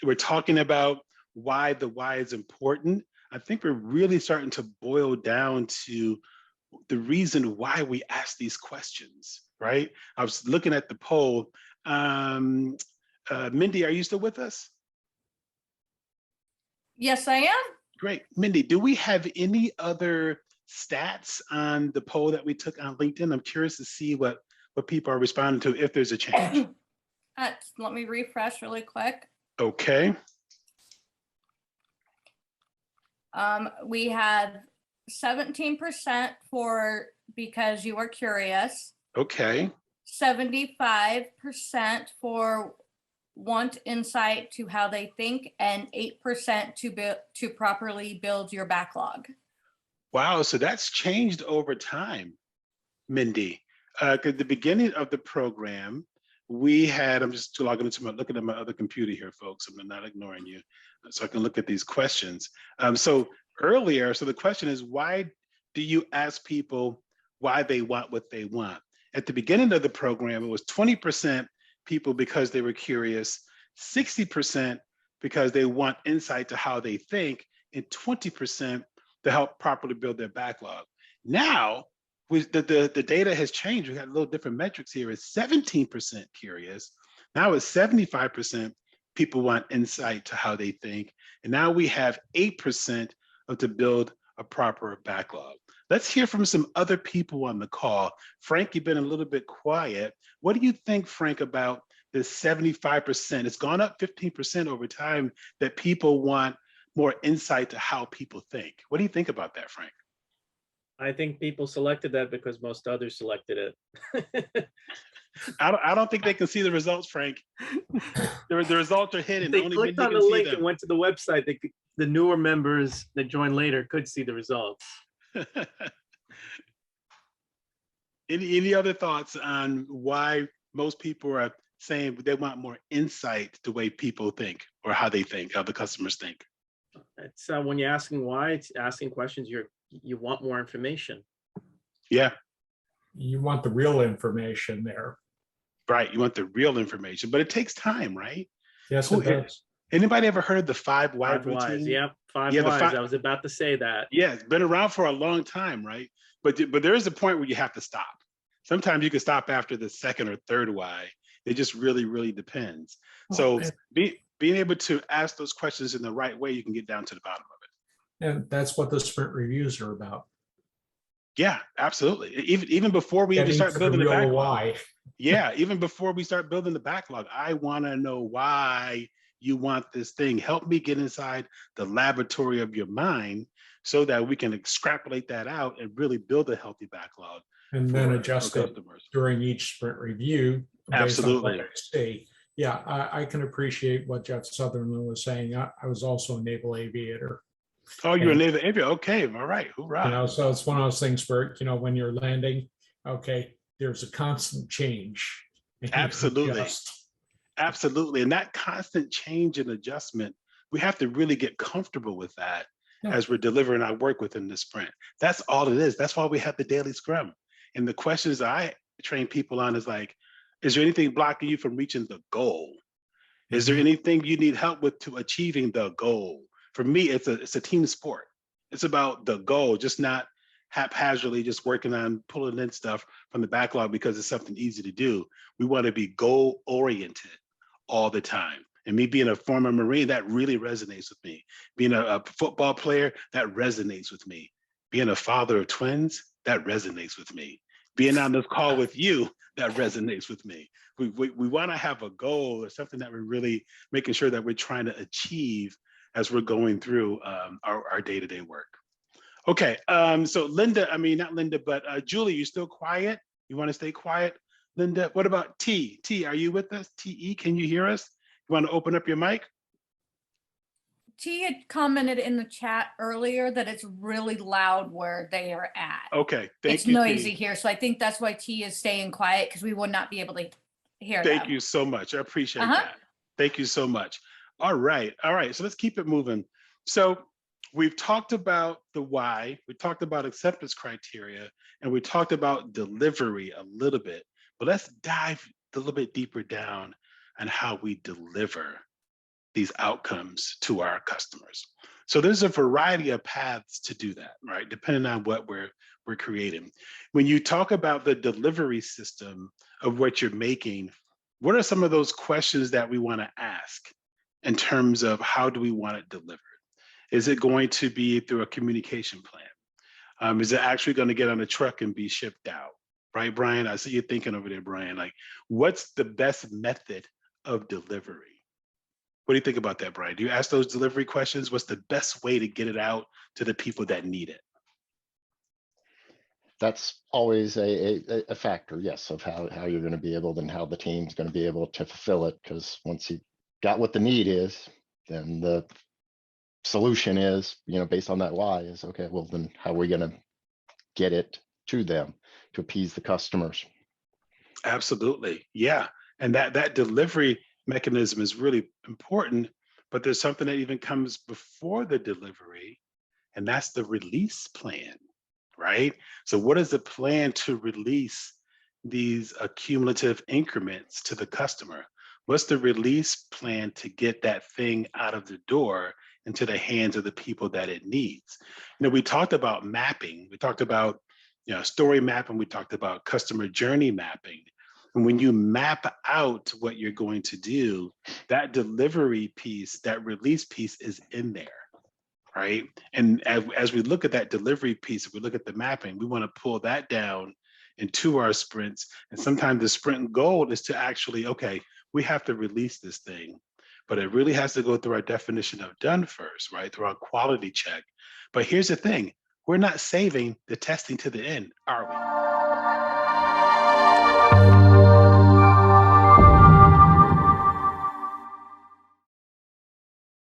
we're talking about why the why is important. I think we're really starting to boil down to the reason why we ask these questions, right? I was looking at the poll. Um, Mindy, are you still with us? Yes, I am. Great. Mindy, do we have any other stats on the poll that we took on LinkedIn? I'm curious to see what people are responding to if there's a change. Let me refresh really quick. Okay. We had 17% for because you were curious, Okay. 75% for want insight to how they think, and 8% to properly build your backlog. Wow. So that's changed over time, Mindy. At the beginning of the program, we had, I'm just logging into looking at my other computer here, folks. I'm not ignoring you, so I can look at these questions. So earlier, so the question is, why do you ask people why they want what they want? At the beginning of the program, it was 20% people because they were curious, 60% because they want insight to how they think, and 20% to help properly build their backlog. Now, the data has changed. We got a little different metrics here. It's 17% curious. Now it's 75% people want insight to how they think. And now we have 8% of to build a proper backlog. Let's hear from some other people on the call. Frank, you've been a little bit quiet. What do you think, Frank, about this 75%? It's gone up 15% over time that people want more insight to how people think. What do you think about that, Frank? I think people selected that because most others selected it. I don't think they can see the results, Frank. The results are hidden. They Only clicked Mindy on the can see link them. and went to the website. The newer members that joined later could see the results. Any other thoughts on why most people are saying they want more insight the way people think or how they think, how the customers think? It's when you're asking why, it's asking questions. You want more information. Yeah, You want the real information there. right. You want the real information, but it takes time, right? Yes, it does. Anybody ever heard of the 5 why Five routine? whys. Yep. Five Yeah, whys. I was about to say that. Yeah, it's been around for a long time, right? But there is a point where you have to stop. Sometimes you can stop after the second or third why. It just really, really depends. So being able to ask those questions in the right way, you can get down to the bottom of it. And that's what the sprint reviews are about. Yeah, absolutely. Even before we even Getting start to building the real backlog. why. Yeah, even before we start building the backlog, I want to know why you want this thing. Help me get inside the laboratory of your mind so that we can extrapolate that out and really build a healthy backlog. And then adjust it during each sprint review. Absolutely. Based on what I see. Yeah, I can appreciate what Jeff Sutherland was saying. I was also a naval aviator. Oh, you're a naval aviator. Okay, all right. Hoorah. So it's one of those things where, when you're landing, okay, there's a constant change. Absolutely. Absolutely. And that constant change and adjustment, we have to really get comfortable with that as we're delivering our work within the sprint. That's all it is. That's why we have the daily scrum. And the questions I train people on is like, is there anything blocking you from reaching the goal? Is there anything you need help with to achieving the goal? For me, it's a team sport. It's about the goal, just not haphazardly just working on pulling in stuff from the backlog because it's something easy to do. We want to be goal oriented all the time. And me being a former Marine, that really resonates with me. Being a football player, that resonates with me. Being a father of twins, that resonates with me. Being on this call with you, that resonates with me. We want to have a goal or something that we're really making sure that we're trying to achieve as we're going through our day-to-day work. Okay, so Linda, not Linda, but Julie, you still quiet? You want to stay quiet? Linda, what about T? T, are you with us? TE, can you hear us? You want to open up your mic? T had commented in the chat earlier that it's really loud where they are at. Okay, thank it's you. It's noisy T. here, so I think that's why T is staying quiet, because we would not be able to hear Thank them. you so much. I appreciate that. Thank you so much. All right, so let's keep it moving. So we've talked about the why, we talked about acceptance criteria, and we talked about delivery a little bit, but let's dive a little bit deeper down on how we deliver these outcomes to our customers. So there's a variety of paths to do that, right? Depending on what we're creating. When you talk about the delivery system of what you're making, what are some of those questions that we want to ask in terms of how do we want it delivered? Is it going to be through a communication plan? Is it actually going to get on a truck and be shipped out? Right, Brian? I see you thinking over there, Brian. Like, what's the best method of delivery? What do you think about that, Brian? Do you ask those delivery questions? What's the best way to get it out to the people that need it? That's always a factor, yes, of how you're going to be able, and how the team's going to be able to fulfill it. Because once you got what the need is, then the solution is, based on that why, is okay, well, then how are we going to get it to them to appease the customers? Absolutely. Yeah. And that delivery mechanism is really important, but there's something that even comes before the delivery, and that's the release plan, right? So what is the plan to release these accumulative increments to the customer? What's the release plan to get that thing out of the door into the hands of the people that it needs? We talked about mapping. We talked about story mapping. We talked about customer journey mapping. And when you map out what you're going to do, that delivery piece, that release piece is in there, right? And as we look at that delivery piece, if we look at the mapping, we want to pull that down into our sprints. And sometimes the sprint goal is to actually, okay, we have to release this thing, but it really has to go through our definition of done first, right? Through our quality check. But here's the thing, we're not saving the testing to the end, are we?